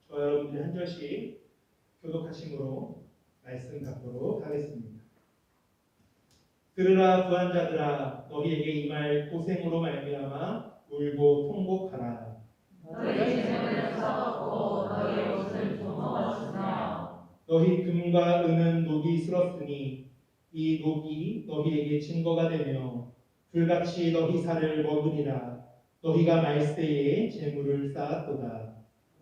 저와 여러분들이 한 절씩 교독하심으로 말씀 갖도록 하겠습니다. 들으라 구한 자들아, 너희에게 임할 고생으로 말미암아 울고 통곡하라. 너희 재물을 써먹고 너희 옷을 조먹었으며 너희 금과 은은 녹이 슬었으니 이 녹이 너희에게 증거가 되며 불같이 너희 살을 먹으리라. 너희가 말세에 재물을 쌓았도다.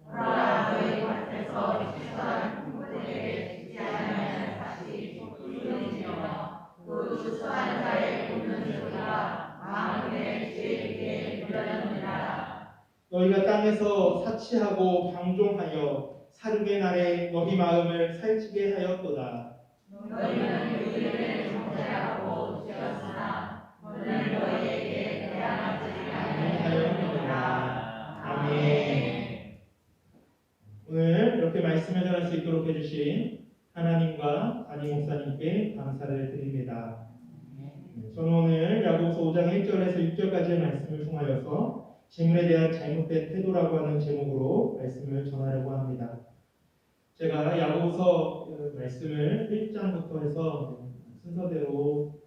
보라 너희 밭에서 추수한 풍부되게 죽지 아니하는 밭이 부르짖으며 그 추수한 자의 웃는 소리가 만군의 주에게 들려느니라. 너희가 땅에서 사치하고 방종하여 사륙의 날에 너희 마음을 살찌게 하였도다. 너희는 우리를 정죄하고 지었으나 오늘 너희에게 대항하지 아니하였느니라. 아멘. 오늘 이렇게 말씀을 전할 수 있도록 해주신 하나님과 담임 목사님께 감사를 드립니다. 저는 오늘 야고보서 5장 1절에서 6절까지의 말씀을 통하여서 재물에 대한 잘못된 태도라고 하는 제목으로 말씀을 전하려고 합니다. 제가 야고보서 말씀을 1장부터 해서 순서대로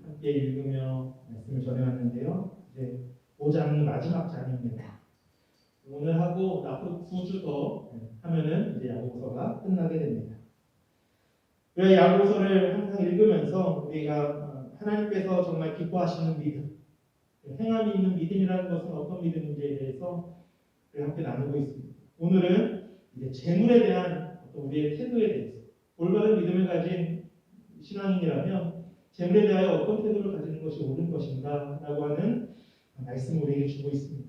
함께 읽으며 말씀을 전해왔는데요. 이제 5장이 마지막 장입니다. 오늘 하고 앞으로 9주 더 하면은 이제 야고보서가 끝나게 됩니다. 왜 야고보서를 항상 읽으면서 우리가 하나님께서 정말 기뻐하시는 믿음, 행함이 있는 믿음이라는 것은 어떤 믿음인지에 대해서 함께 나누고 있습니다. 오늘은 이제 재물에 대한 어떤 우리의 태도에 대해서 올바른 믿음을 가진 신앙인이라면 재물에 대하여 어떤 태도를 가지는 것이 옳은 것인가라고 하는 말씀을 우리에게 주고 있습니다.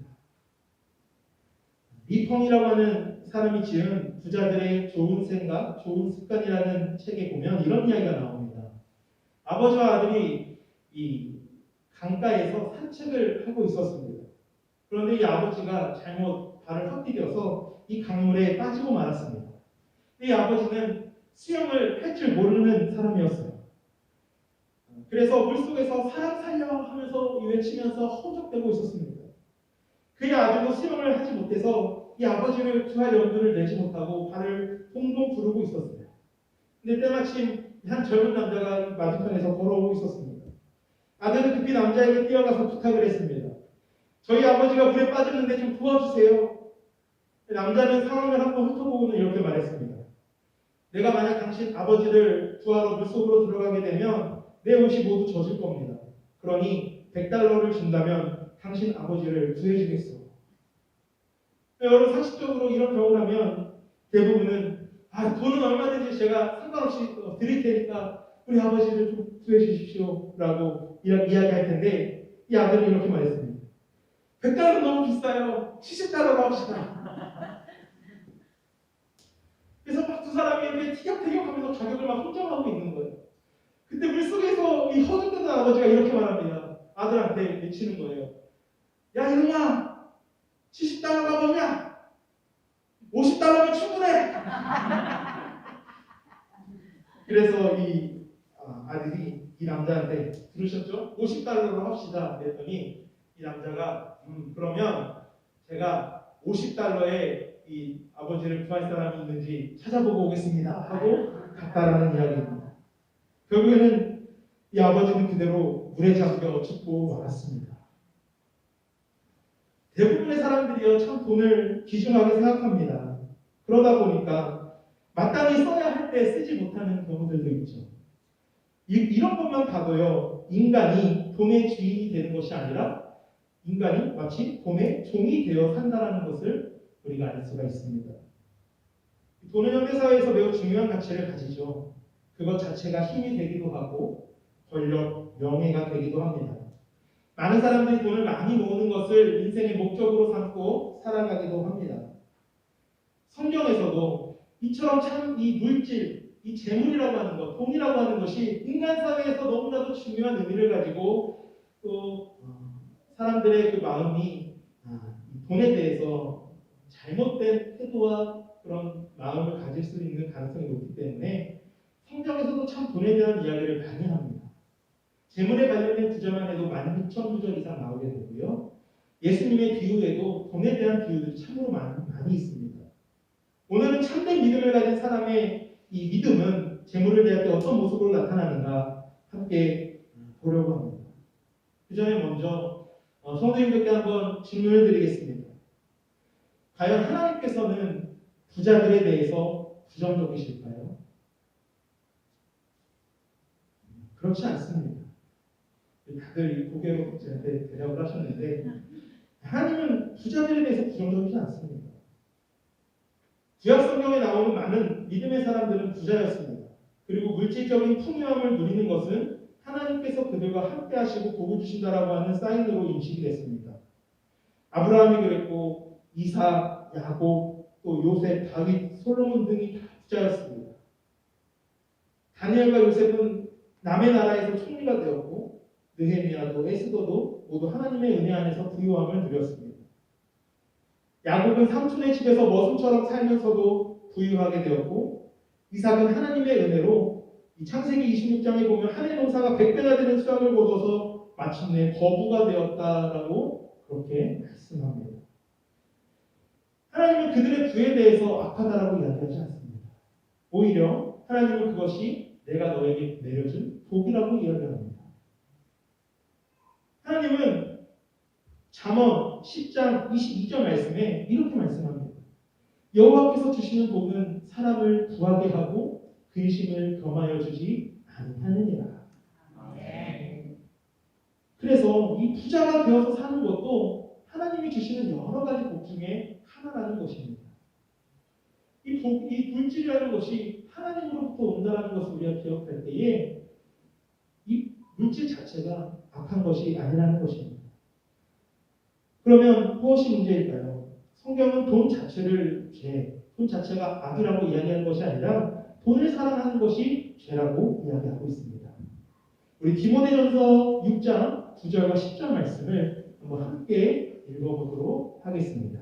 리펑이라고 하는 사람이 지은 부자들의 좋은 생각, 좋은 습관이라는 책에 보면 이런 이야기가 나옵니다. 아버지와 아들이 이 강가에서 산책을 하고 있었습니다. 그런데 이 아버지가 잘못 발을 헛디뎌서 이 강물에 빠지고 말았습니다. 이 아버지는 수영을 할 줄 모르는 사람이었어요. 그래서 물속에서 사람 살려 하면서 외치면서 허우적대고 있었습니다. 그의 아들도 수영을 하지 못해서 이 아버지를 구할 염두를 내지 못하고 발을 동동 구르고 있었어요. 근데 때마침 한 젊은 남자가 맞은편에서 걸어오고 있었습니다. 아들은 급히 남자에게 뛰어가서 부탁을 했습니다. 저희 아버지가 물에 빠졌는데 좀 도와주세요. 남자는 상황을 한번 훑어보고는 이렇게 말했습니다. 내가 만약 당신 아버지를 구하러 물속으로 들어가게 되면 내 옷이 모두 젖을 겁니다. 그러니 $100를 준다면 당신 아버지를 구해주겠어. 여러분 상식적으로 이런 경우를 하면 대부분은 돈은 얼마든지 제가 상관없이 드릴 테니까 우리 아버지를 좀 구해주십시오 라고 이야기할 텐데 이 아들은 이렇게 말했습니다. $100 너무 비싸요. $70로 합시다. 그래서 막 두 사람이 이렇게 티격태격하면서 가격을 막 흥정하고 있는 거예요. 그때 물속에서 이 허둥대는 아버지가 이렇게 말합니다. 아들한테 외치는 거예요. 야 이놈아, $70가 뭐냐? $50면 충분해. 그래서 이 아들이 이 남자한테 들으셨죠? $50로 합시다. 그랬더니 이 남자가 그러면 제가 $50에 이 아버지를 구할 사람이 있는지 찾아보고 오겠습니다 하고 갔다라는 이야기입니다. 결국에는 이 아버지는 그대로 물에 잠겨 죽고 말았습니다. 대부분의 사람들이요 참 돈을 귀중하게 생각합니다. 그러다 보니까 마땅히 써야 할 때 쓰지 못하는 경우들도 있죠. 이런 것만 봐도요 인간이 돈의 주인이 되는 것이 아니라 인간이 마치 돈의 종이 되어 산다는 것을 우리가 알 수가 있습니다. 돈은 현대사회에서 매우 중요한 가치를 가지죠. 그것 자체가 힘이 되기도 하고 권력, 명예가 되기도 합니다. 많은 사람들이 돈을 많이 모으는 것을 인생의 목적으로 삼고 살아가기도 합니다. 성경에서도 이처럼 참 이 물질, 이 재물이라고 하는 것, 돈이라고 하는 것이 인간 사회에서 너무나도 중요한 의미를 가지고 또 사람들의 그 마음이 돈에 대해서 잘못된 태도와 그런 마음을 가질 수 있는 가능성이 높기 때문에 성경에서도 참 돈에 대한 이야기를 많이 합니다. 재물에 관련된 구절만 해도 16,000구절 이상 나오게 되고요. 예수님의 비유에도 돈에 대한 비유들이 참으로 많이 있습니다. 오늘은 참된 믿음을 가진 사람의 이 믿음은 재물을 대할 때 어떤 모습으로 나타나는가 함께 보려고 합니다. 그 전에 먼저 성도님들께 한번 질문을 드리겠습니다. 과연 하나님께서는 부자들에 대해서 부정적이실까요? 그렇지 않습니다. 다들 고개로 저한테 대답을 하셨는데 하나님은 부자들에 대해서 부정적이지 않습니다. 구약 성경에 나오는 많은 믿음의 사람들은 부자였습니다. 그리고 물질적인 풍요함을 누리는 것은 하나님께서 그들과 함께 하시고 복을 주신다라고 하는 사인으로 인식이 됐습니다. 아브라함이 그랬고 이삭, 야곱, 또 요셉, 다윗, 솔로몬 등이 다 부자였습니다. 다니엘과 요셉은 남의 나라에서 총리가 되었고 느헤미야도 에스더도 모두 하나님의 은혜 안에서 부유함을 누렸습니다. 야곱은 삼촌의 집에서 머슴처럼 살면서도 부유하게 되었고 이삭은 하나님의 은혜로 이 창세기 26장에 보면 한 해 농사가 100배나 되는 수확을 거둬서 마침내 거부가 되었다라고 그렇게 말씀합니다. 하나님은 그들의 부에 대해서 악하다라고 이야기하지 않습니다. 오히려 하나님은 그것이 내가 너에게 내려준 복이라고 이야기합니다. 하나님은 잠언 10장 22절 말씀에 이렇게 말씀합니다. 여호와께서 주시는 복은 사람을 구하게 하고 근심을 겸하여 주지 아니하느니라. 그래서 이 부자가 되어서 사는 것도 하나님이 주시는 여러 가지 복 중에 하나라는 것입니다. 이 물질이라는 것이 하나님으로부터 온다는 것을 우리가 기억할 때에 이 물질 자체가 악한 것이 아니라는 것입니다. 그러면 무엇이 문제일까요? 성경은 돈 자체를 돈 자체가 악이라고 이야기하는 것이 아니라 돈을 사랑하는 것이 죄라고 이야기하고 있습니다. 우리 디모데전서 6장 9절과 10절 말씀을 한번 함께 읽어보도록 하겠습니다.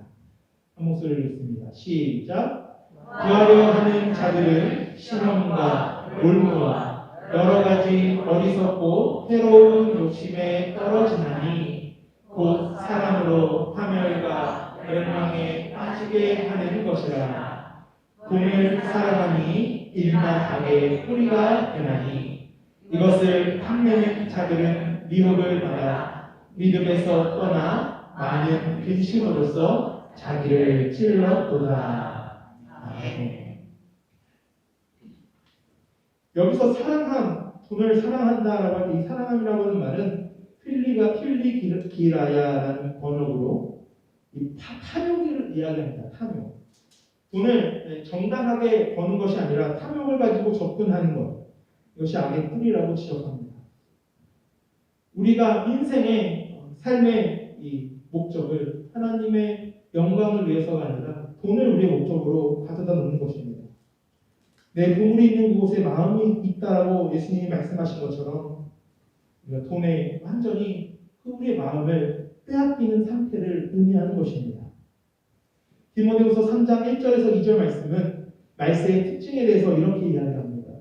한 목소리를 읽습니다. 시작. 구하려 하는 자들은 시험과 올무와 여러 가지 어리석고 해로운 욕심에 떨어지나니 곧 사람으로 파멸과 멸망에 빠지게 하는 것이라. 돈을 사랑하니 일만하게 뿌리가 되나니 이것을 탐내는 자들은 미혹을 받아 믿음에서 떠나 많은 근심으로써 자기를 찔렀도다. 아멘. 여기서 돈을 사랑한다라고 할 때 이 사랑함이라고 하는 말은 필리기라야라는 번역으로 이 탐욕을 이야기합니다. 탐욕. 돈을 정당하게 버는 것이 아니라 탐욕을 가지고 접근하는 것. 이것이 악의 뿌리라고 지적합니다. 우리가 인생의 삶의 이 목적을 하나님의 영광을 위해서가 아니라 돈을 우리의 목적으로 가져다 놓는 것입니다. 내 보물이 있는 곳에 마음이 있다라고 예수님이 말씀하신 것처럼 우리가 돈에 완전히 우리의 마음을 빼앗기는 상태를 의미하는 것입니다. 디모데후서 3장 1절에서 2절 말씀은 말세의 특징에 대해서 이렇게 이야기합니다.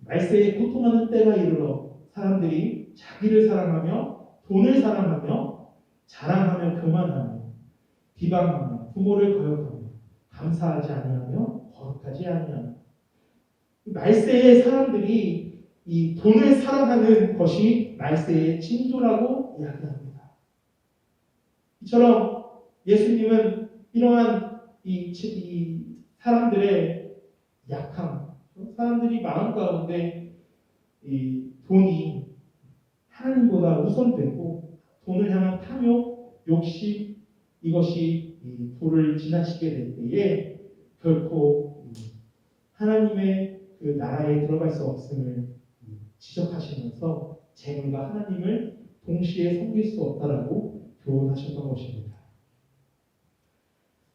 말세에 고통하는 때가 이르러 사람들이 자기를 사랑하며 돈을 사랑하며 자랑하며 교만하며 비방하며 부모를 거역하며 감사하지 아니하며 거룩하지 아니하며 말세의 사람들이 이 돈을 사랑하는 것이 말세의 징조라고 이야기합니다. 이처럼 예수님은 이러한 이 사람들의 약함, 사람들이 마음 가운데 이 돈이 하나님보다 우선되고 돈을 향한 탐욕, 욕심 이것이 이 도를 지나치게 될 때에 결코 하나님의 그 나라에 들어갈 수 없음을 지적하시면서 재물과 하나님을 동시에 섬길 수 없다라고 교훈하셨던 것입니다.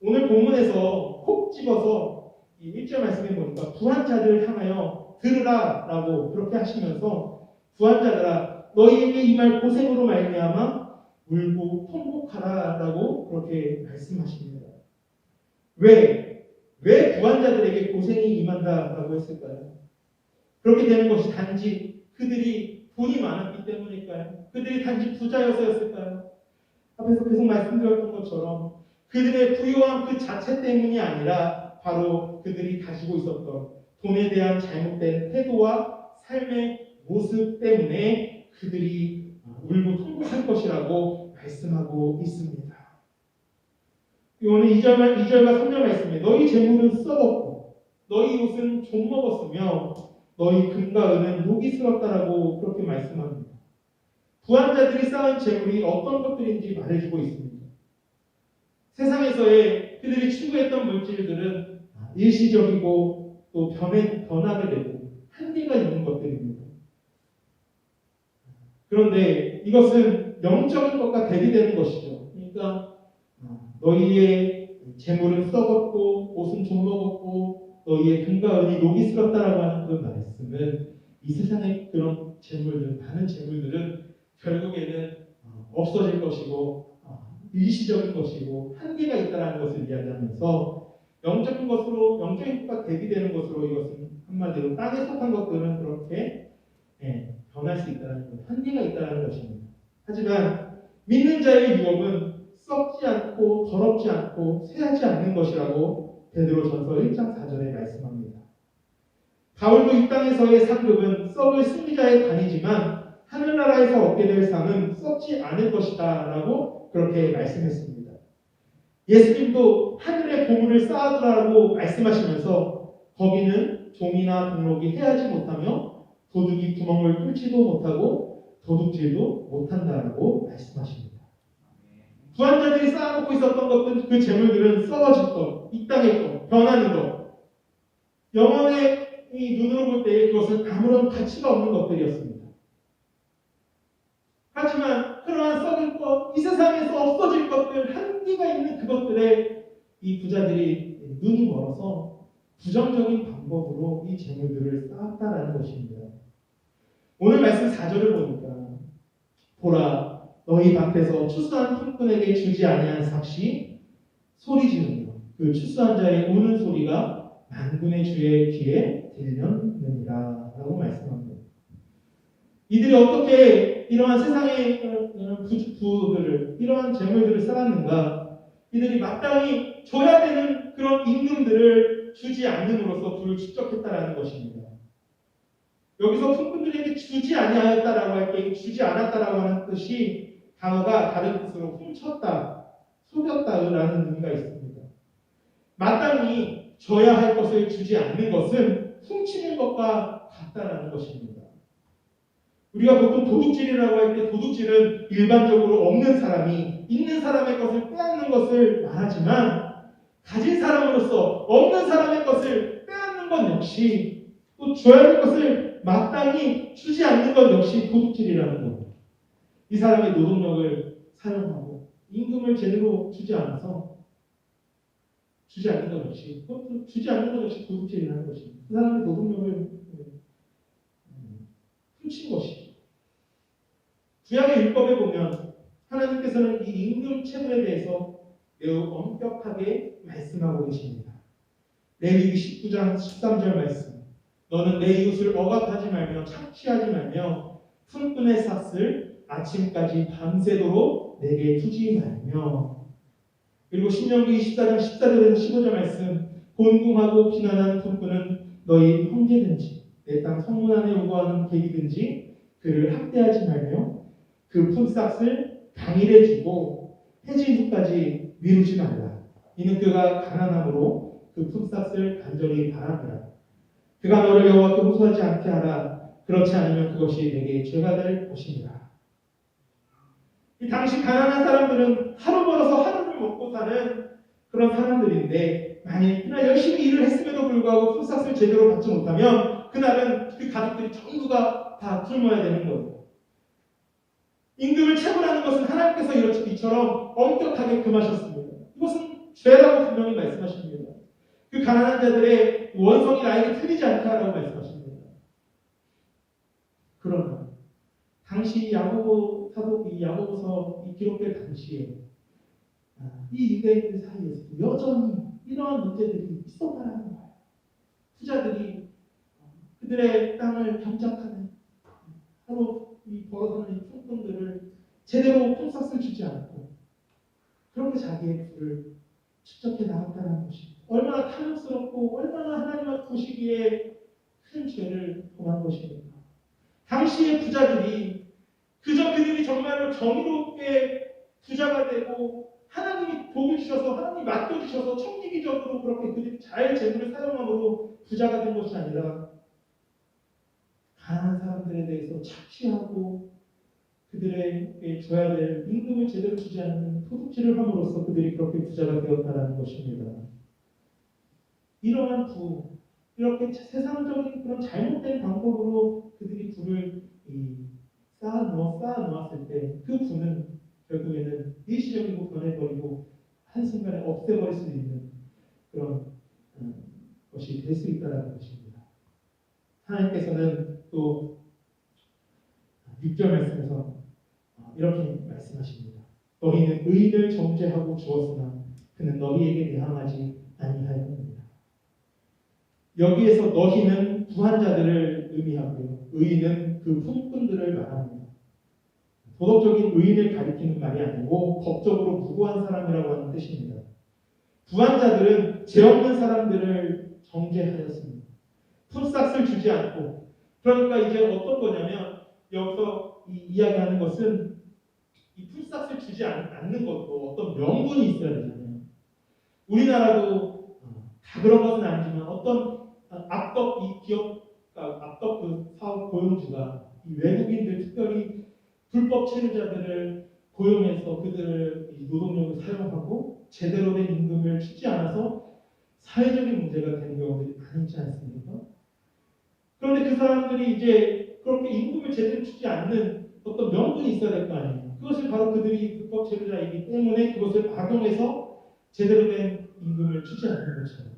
오늘 본문에서 콕 집어서 이 1절 말씀에 보니까 부한 자들을 향하여 들으라 라고 그렇게 하시면서 부한 자들아 너희에게 이 말 고생으로 말미암아 울고 통곡하라 라고 그렇게 말씀하십니다. 왜 부한 자들에게 고생이 임한다라고 했을까요? 그렇게 되는 것이 단지 그들이 돈이 많았기 때문일까요? 그들이 단지 부자여서였을까요? 앞에서 계속 말씀드렸던 것처럼 그들의 부유함 그 자체 때문이 아니라 바로 그들이 가지고 있었던 돈에 대한 잘못된 태도와 삶의 모습 때문에 그들이 울고 통곡할 것이라고 말씀하고 있습니다. 오늘 2절과 3절 말씀에 너희 재물은 썩었고 너희 옷은 좀 먹었으며 너희 금과 은은 녹이스럽다라고 그렇게 말씀합니다. 부한 자들이 쌓은 재물이 어떤 것들인지 말해주고 있습니다. 세상에서의 그들이 추구했던 물질들은 일시적이고 또 변하게 되고 한계가 있는 것들입니다. 그런데 이것은 영적인 것과 대비되는 것이죠. 그러니까 너희의 재물은 썩었고 옷은 좀 먹었고 너희의 금과 은이 녹이스럽다라고 하는 그 말씀은 이 세상의 그런 재물들, 많은 재물들은 결국에는 없어질 것이고 일시적인 것이고 한계가 있다는 것을 이야기하면서 영적인 것과 대비되는 것으로 이것은 한마디로 땅에 속한 것들은 그렇게 변할 수 있다는 것, 한계가 있다는 것입니다. 하지만 믿는 자의 유업은 썩지 않고 더럽지 않고 쇠하지 않는 것이라고 베드로전서 1장 4절에 말씀합니다. 바울도 이 땅에서의 상급은 썩을 승리자의 관이지만 하늘나라에서 얻게 될 상은 썩지 않을 것이다 라고 그렇게 말씀했습니다. 예수님도 하늘의 보물을 쌓아두라고 말씀하시면서 거기는 종이나 동록이 해하지 못하며 도둑이 구멍을 뚫지도 못하고 도둑질도 못한다라고 말씀하십니다. 부한 자들이 쌓아놓고 있었던 것들, 그 재물들은 썩어질 것, 이 땅의 것, 변하는 것, 영혼의 눈으로 볼 때 그것은 아무런 가치가 없는 것들이었습니다. 하지만 그러한 썩을 것, 이 세상에서 없어질 것들, 한계가 있는 그것들에 이 부자들이 눈이 멀어서 부정적인 방법으로 이 재물들을 쌓았다라는 것입니다. 오늘 말씀 4절을 보니까 보라 너희 밭에서 추수한 품꾼에게 주지 아니한 삭시 소리 지르며 그 추수한 자의 우는 소리가 만군의 주의 귀에 들렸느니라 라고 말씀합니다. 이들이 어떻게 이러한 세상의 부들을 이러한 재물들을 쌓았는가? 이들이 마땅히 줘야 되는 그런 임금들을 주지 않음으로써 부를 축적했다라는 것입니다. 여기서 품꾼들에게 주지 아니하였다라고 할 때 주지 않았다라고 하는 뜻이 단어가 다른 뜻으로 훔쳤다, 속였다라는 의미가 있습니다. 마땅히 줘야 할 것을 주지 않는 것은 훔치는 것과 같다라는 것입니다. 우리가 보통 도둑질이라고 할 때 도둑질은 일반적으로 없는 사람이 있는 사람의 것을 빼앗는 것을 말하지만 가진 사람으로서 없는 사람의 것을 빼앗는 것 역시 또 줘야 할 것을 마땅히 주지 않는 것 역시 도둑질이라는 겁니다. 이 사람의 노동력을 사용하고 임금을 제대로 주지 않는 것 역시 그것도 주지 않는 것 역시 도둑질이라는 것입니다. 그 사람의 노동력을 훔친 것이죠. 구약의 율법에 보면 하나님께서는 이 임금 체불에 대해서 매우 엄격하게 말씀하고 계십니다. 레위기 19장 13절 말씀. 너는 내 이웃을 억압하지 말며 착취하지 말며 품꾼의 삭을 아침까지 밤새도록 내게 투지 말며. 그리고 신명기 24장 14절에서 15절 말씀. 곤궁하고 비난하는 품꾼은 너희 형제든지 내 땅 성문 안에 우거하는 객이든지 그를 학대하지 말며 그 품삯을 당일에 주고 해질 후까지 미루지 말라. 이는 그가 가난함으로 그 품삯을 간절히 바라느라. 그가 너를 여호와께 호소하지 않게 하라. 그렇지 않으면 그것이 내게 죄가 될 것입니다. 이 당시 가난한 사람들은 하루 벌어서 하루를 먹고 사는 그런 사람들인데 만일 그날 열심히 일을 했음에도 불구하고 품삯을 제대로 받지 못하면 그날은 그 가족들이 전부가 다 굶어야 되는 거예요. 임금을 체불하는 것은 하나님께서 이처럼 엄격하게 금하셨습니다. 이것은 죄라고 분명히 말씀하십니다. 그 가난한 자들의 원성이 나에게 틀리지 않다라고 말씀하십니다. 그러나 당시 야고보 사도 이 야고보서 기록될 당시에 이 유대인들 사이에서 여전히 이러한 문제들이 있었다는 거예요. 투자들이 그들의 땅을 경작하는 하루 이 벌어서는 이 품꾼들을 제대로 품삯을 주지 않고 그렇게 자기의 부를 축적해 나갔다는 것입니다. 얼마나 탐욕스럽고 얼마나 하나님 보시기에 큰 죄를 범한 것입니까? 당시의 부자들이 그저 그들이 정말로 정의롭게 부자가 되고 하나님이 복을 주셔서 하나님이 맡겨주셔서 청지기적으로 그렇게 그들이 잘 재물을 사용함으로 부자가 된 것이 아니라 가난한 사람들에 대해서 착취하고 그들에게 줘야 될 임금을 제대로 주지 않는 도둑질을 함으로써 그들이 그렇게 부자가 되었다는 것입니다. 이러한 이렇게 세상적인 그런 잘못된 방법으로 그들이 부를 쌓아놓았을 때 그 부는 결국에는 일시적이고 변해버리고 한순간에 없애버릴 수 있는 그런 것이 될 수 있다는 것입니다. 하나님께서는 또 6절 말씀에서 이렇게 말씀하십니다. 너희는 의인을 정죄하고 주었으나 그는 너희에게 대항하지 아니하였느니라. 여기에서 너희는 부한 자들을 의미하고요. 의인은 그 품꾼들을 말합니다. 도덕적인 의인을 가리키는 말이 아니고 법적으로 무고한 사람이라고 하는 뜻입니다. 부한 자들은 죄 없는 사람들을 정죄하였습니다. 품삯을 주지 않고, 그러니까 이제 어떤 거냐면 여기서 이야기하는 것은 이 품삯을 주지 않는 것도 어떤 명분이 있어야 되잖아요. 우리나라도 다 그런 것은 아니지만 어떤 악덕 그 사업 고용주가 이 외국인들 특별히 불법 체류자들을 고용해서 그들을 이 노동력을 사용하고 제대로 된 임금을 주지 않아서 사회적인 문제가 되는 경우들이 많지 않습니까? 그런데 그 사람들이 이제 그렇게 임금을 제대로 주지 않는 어떤 명분이 있어야 될 거 아니에요. 그것을 바로 그들이 불법 체류자이기 때문에 그것을 악용해서 제대로 된 임금을 주지 않는 것처럼,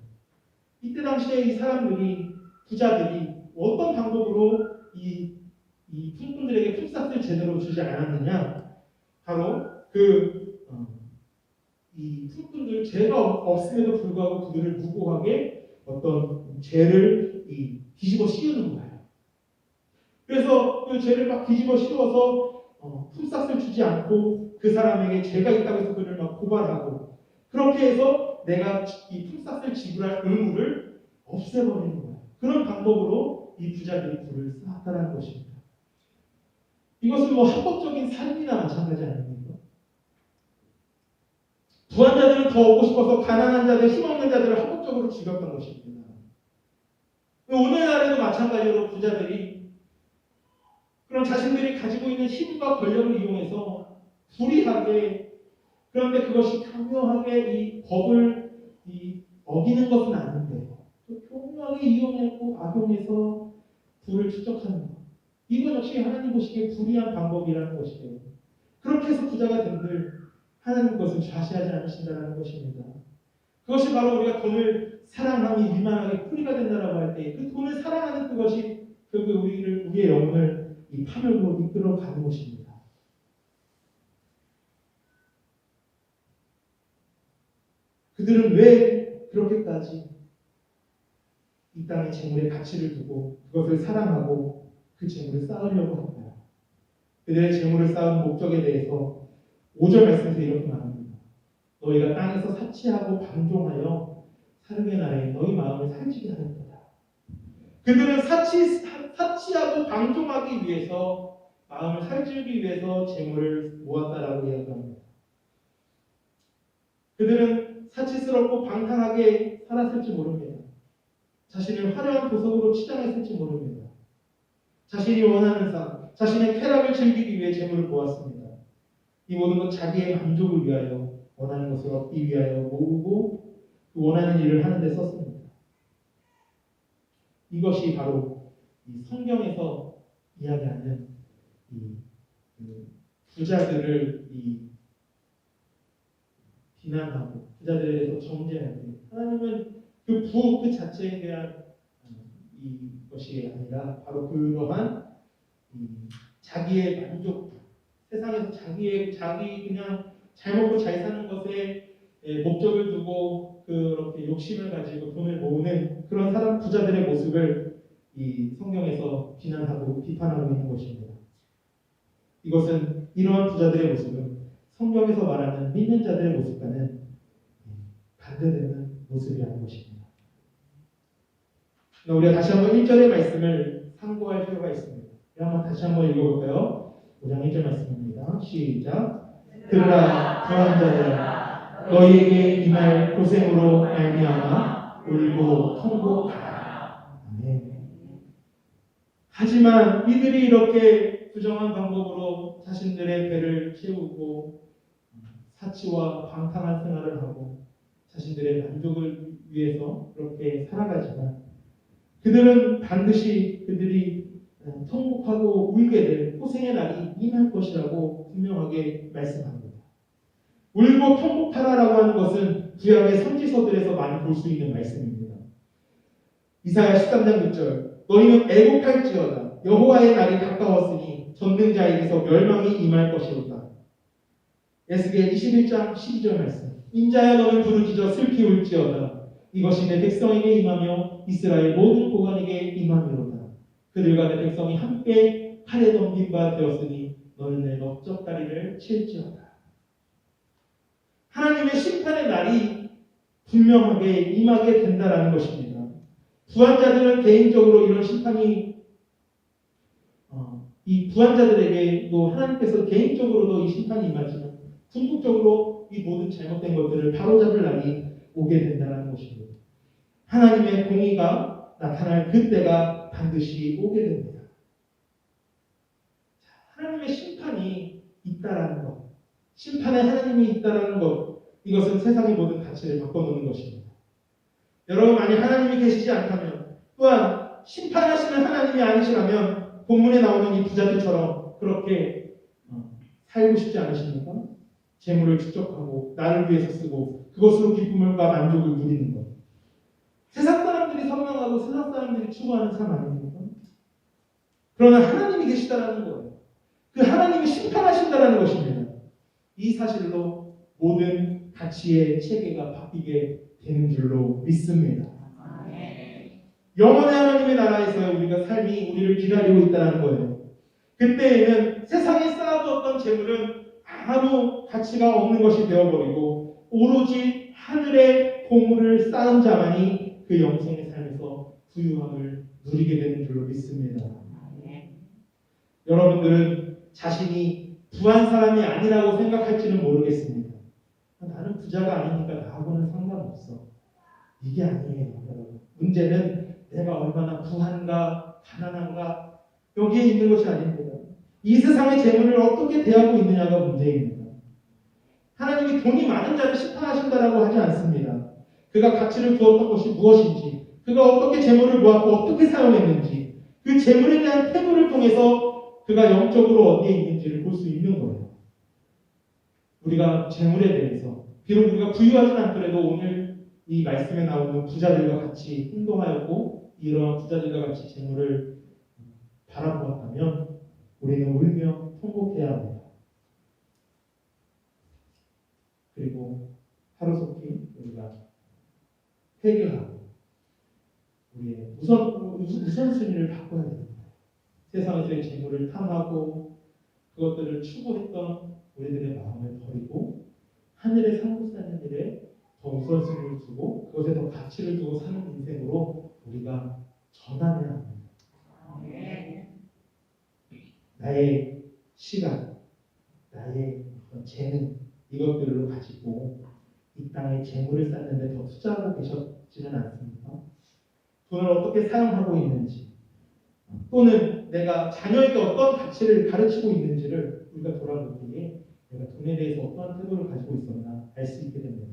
이때 당시에 이 사람들이, 부자들이 어떤 방법으로 이 품꾼들에게 품삯을 제대로 주지 않았느냐? 바로 이 품꾼들 죄가 없음에도 불구하고 그들을 무고하게 어떤 죄를 뒤집어 씌우는 거예요. 그래서 그 죄를 막 뒤집어 씌워서 품삯을 주지 않고 그 사람에게 죄가 있다고 해서 그를 막 고발하고, 그렇게 해서 내가 이 품삯을 지불할 의무를 없애버리는 거예요. 그런 방법으로 이 부자들이 부를 쌓았다는 것입니다. 이것은 합법적인 살인이나 마찬가지 아닙니까? 부한 자들은 더 오고 싶어서 가난한 자들, 힘없는 자들을 합법적으로 죽였던 것입니다. 오늘날에도 마찬가지로 부자들이 그런 자신들이 가지고 있는 힘과 권력을 이용해서 불의하게, 그런데 그것이 교묘하게 이 법을 어기는 것은 아닌데 교묘하게 이용하고 악용해서 부를 축적하는 것, 이것 역시 하나님 보시기에 불의한 방법이라는 것이에요. 그렇게 해서 부자가 된들 하나님 것을 좌시하지 않으신다는 것입니다. 그것이 바로 우리가 돈을 사랑함이 미만하게 뿌리가 된다라고 할 때 그 돈을 사랑하는 그것이 결국 우리의 영혼을 이 파멸로 이끌어가는 것입니다. 그들은 왜 그렇게까지 이 땅의 재물의 가치를 두고 그것을 사랑하고 그 재물을 쌓으려고 할까요? 그들의 재물을 쌓은 목적에 대해서 5절 말씀에서 이렇게 말합니다. 너희가 땅에서 사치하고 방종하여 사륙의 날에 너희 마음을 살찌게 하였도다. 그들은 사치하고 방종하기 위해서, 마음을 살찌기 위해서 재물을 모았다라고 이야기합니다. 그들은 사치스럽고 방탕하게 살았을지 모릅니다. 자신을 화려한 보석으로 치장했을지 모릅니다. 자신이 원하는 삶, 자신의 쾌락을 즐기기 위해 재물을 모았습니다. 이 모든 것 자기의 만족을 위하여, 원하는 것을 얻기 위하여 모으고 그 원하는 일을 하는 데 썼습니다. 이것이 바로 이 성경에서 이야기하는 부자들을 비난하고 부자들에 대해서 정죄할 때 하나님은 그 자체에 대한 이것이 아니라 바로 그러한 자기의 만족, 세상에서 자기 그냥 잘 먹고 잘 사는 것에 목적을 두고 그렇게 욕심을 가지고 돈을 모으는 그런 사람, 부자들의 모습을 이 성경에서 비난하고 비판하고 있는 것입니다. 이러한 부자들의 모습은 성경에서 말하는 믿는 자들의 모습과는 반대되는 모습이라는 것입니다. 우리가 다시 한번 1절의 말씀을 참고할 필요가 있습니다. 한번 다시 한번 읽어볼까요? 5장 1절 말씀입니다. 시작. 들으라 부한자들아 너희에게 임할 고생으로 말미암아 울고 통곡하라. 아멘. 하지만 이들이 이렇게 부정한 방법으로 자신들의 배를 채우고 사치와 방탕한 생활을 하고 자신들의 만족을 위해서 그렇게 살아가지만 그들은 반드시 그들이 통곡하고 울게 될 고생의 날이 임할 것이라고 분명하게 말씀합니다. 울고 통곡하라라고 하는 것은 구약의 선지서들에서 많이 볼 수 있는 말씀입니다. 이사야 13장 6절 너희는 애곡할지어다 여호와의 날이 가까웠으니 전능자에게서 멸망이 임할 것이로다. 에스겔 21장 12절 말씀 인자야 너는 부르짖어 슬피 울지어다 이것이 내 백성에게 임하며 이스라엘 모든 고관에게 임함이로다. 그들과 내 백성이 함께 칼에 넘긴 바 되었으니 너는 내 넓적다리를 칠지어다. 하나님의 심판의 날이 분명하게 임하게 된다라는 것입니다. 부한자들은 개인적으로 이런 심판이 이 부한자들에게도 하나님께서 개인적으로도 이 심판이 임하지만 궁극적으로 이 모든 잘못된 것들을 바로잡을 날이 오게 된다는 것입니다. 하나님의 공의가 나타날 그때가 반드시 오게 됩니다. 하나님의 심판이 있다라는 것, 심판에 하나님이 있다라는 것, 이것은 세상의 모든 가치를 바꿔놓는 것입니다. 여러분 만약 하나님이 계시지 않다면 또한 심판하시는 하나님이 아니시라면 본문에 나오는 이 부자들처럼 그렇게 살고 싶지 않으십니까? 재물을 축적하고 나를 위해서 쓰고 그것으로 기쁨과 만족을 누리는 것. 세상 사람들이 선망하고 세상 사람들이 추구하는 삶 아닙니까? 그러나 하나님이 계시다라는 거예요. 그 하나님이 심판하신다라는 것입니다. 이 사실로 모든 가치의 체계가 바뀌게 되는 줄로 믿습니다. 영원의 하나님의 나라에서 우리가 삶이 우리를 기다리고 있다는 거예요. 그때에는 세상에 쌓아두었던 재물은 아무 가치가 없는 것이 되어버리고 오로지 하늘의 보물을 쌓은 자만이 그 영생의 삶에서 부유함을 누리게 되는 줄로 믿습니다. 여러분들은 자신이 부한 사람이 아니라고 생각할지는 모르겠습니다. 나는 부자가 아니니까 나하고는 상관없어. 이게 아니에요. 여러분. 문제는 내가 얼마나 부한가 가난한가 여기에 있는 것이 아닙니다. 이 세상의 재물을 어떻게 대하고 있느냐가 문제입니다. 하나님이 돈이 많은 자를 심판하신다라고 하지 않습니다. 그가 가치를 두었던 것이 무엇인지, 그가 어떻게 재물을 모았고 어떻게 사용했는지, 그 재물에 대한 태도를 통해서 그가 영적으로 어디에 있는지를 볼 수 있는 거예요. 우리가 재물에 대해서 비록 우리가 부유하진 않더라도 오늘 이 말씀에 나오는 부자들과 같이 행동하였고 이러한 부자들과 같이 재물을 바라보았다면 우리는 울며 통곡해야 합니다. 그리고 하루속히 우리가 회개하고 우리의 우선순위를 바꿔야 됩니다. 세상에서의 재물을 탐하고 그것들을 추구했던 우리들의 마음을 버리고 하늘의 상고 쌓는 일에 더 우선순위를 두고 그것에 더 가치를 두고 사는 인생으로 우리가 전환해야 합니다. 나의 시간, 나의 재능 이것들을 가지고 이 땅에 재물을 쌓는 데 더 투자하고 계셨지는 않습니까? 돈을 어떻게 사용하고 있는지 또는 내가 자녀에게 어떤 가치를 가르치고 있는지를 우리가 돌아보기에 내가 돈에 대해서 어떠한 태도를 가지고 있었나 알 수 있게 됩니다.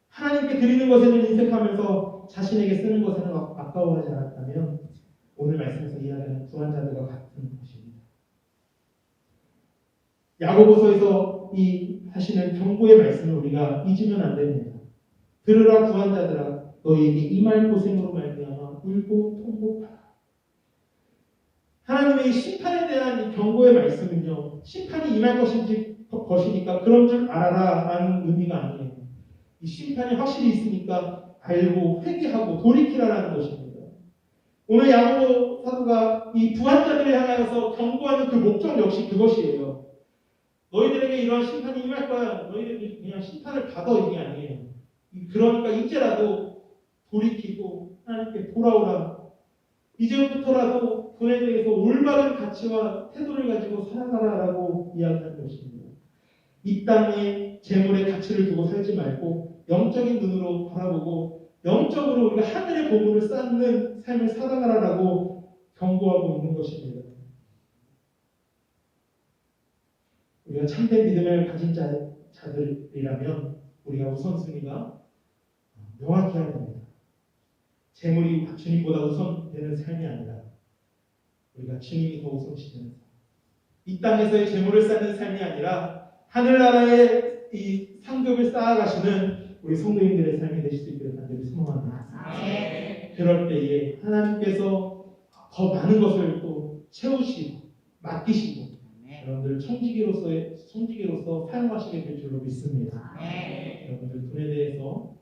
하나님께 드리는 것에는 인색하면서 자신에게 쓰는 것에는 아까워하지 않았다면 오늘 말씀에서 이야기하는 부한자들과 같은 것입니다. 야고보서에서 이 하시는 경고의 말씀을 우리가 잊으면 안 됩니다. 들으라 부한자들아 너희에게 임할 고생으로 말미암아 울고 통곡하라. 하나님의 이 심판에 대한 이 경고의 말씀은요, 심판이 임할 것이니까 그런 줄 알아라 라는 의미가 아니에요. 이 심판이 확실히 있으니까 알고 회개하고 돌이키라라는 것입니다. 오늘 야고보 사도가 이 부한자들을 향하여서 경고하는 그 목적 역시 그것이에요. 너희들에게 이러한 심판이 임할 거야. 너희들이 그냥 심판을 받아 이게 아니에요. 그러니까 이제라도 돌이키고 하나님께 돌아오라. 이제부터라도 그에 대해서 올바른 가치와 태도를 가지고 살아가라라고 이야기하는 것입니다. 이 땅에 재물의 가치를 두고 살지 말고 영적인 눈으로 바라보고 영적으로 우리가 하늘의 보물을 쌓는 삶을 살아가라라고 경고하고 있는 것입니다. 우리가 참된 믿음을 가진 자들이라면 우리가 우선순위가 명확해야 됩니다. 재물이 주님보다 우선되는 삶이 아니라 우리가 주님이 더 우선시되는 삶. 이 땅에서의 재물을 쌓는 삶이 아니라 하늘나라의 이 상급을 쌓아가시는 우리 성도님들의 삶이 되실 수 있기를 간절히 소망합니다. 그럴 때에 하나님께서 더 많은 것을 또 채우시고 맡기시고 여러분들 청지기로서 사용하시게 될 줄로 믿습니다. 여러분들 돈에 대해서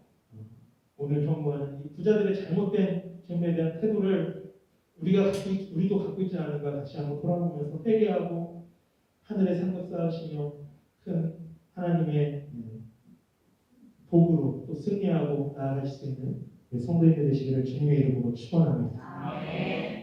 오늘 경고하는 이 부자들의 잘못된 질문에 대한 태도를 우리도 갖고 있지 않은가 다시 한번 돌아보면서 회개하고 하늘의 상급 쌓으시며 큰 하나님의 복으로 또 승리하고 나아갈 수 있는 성도님들 되시기를 주님의 이름으로 축원합니다.